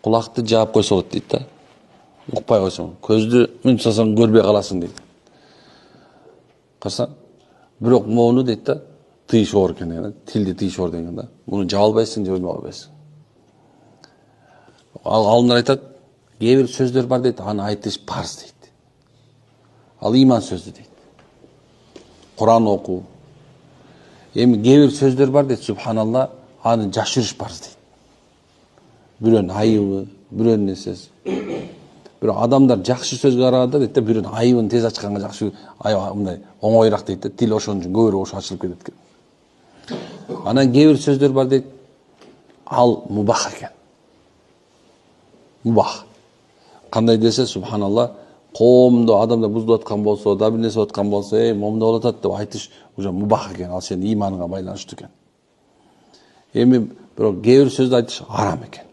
Құлақты жаап қойса болады дейді да. Ұқпай қойсаң, көзді мін салсаң көрбей қаласың дейді. Қарасаң, бірақ моуну дейді да, тыйыш ор екен, тілді тыйыш ор деген да. Бұны жаба албайсың, жаба албайсың. Ғалымдар айтады, кейбір сөздер бар дейді, аны айтыш парыз дейді. Ал иман сөзі дейді. Құран оқу. Эми кейбір сөздер бар дейді, субханалла, аны жашырыш парыз дейді. Бирөөнүн айыбы, бирөөнүн несesi. Бирок адамдар жакшы сөзгө караганда дейт да, бирөөнүн айыбын тез ачканга жакшы, мындай оңойраак дейт да, тил ошон үчүн көбүрөөк ошо ачылып кетет экен. Анан кейбир сөздөр бар дейт, ал мубах экен. Мубах. Кандай десе, субханалла, коомдо адамдар буздуп аткан болсо, да бир нерсе аткан болсо, момундай болуп атат деп айтыш уже мубах экен, ал сенин иманыңа байланыштуу экен. Эми бирок кейбир сөздү айтыш арам экен.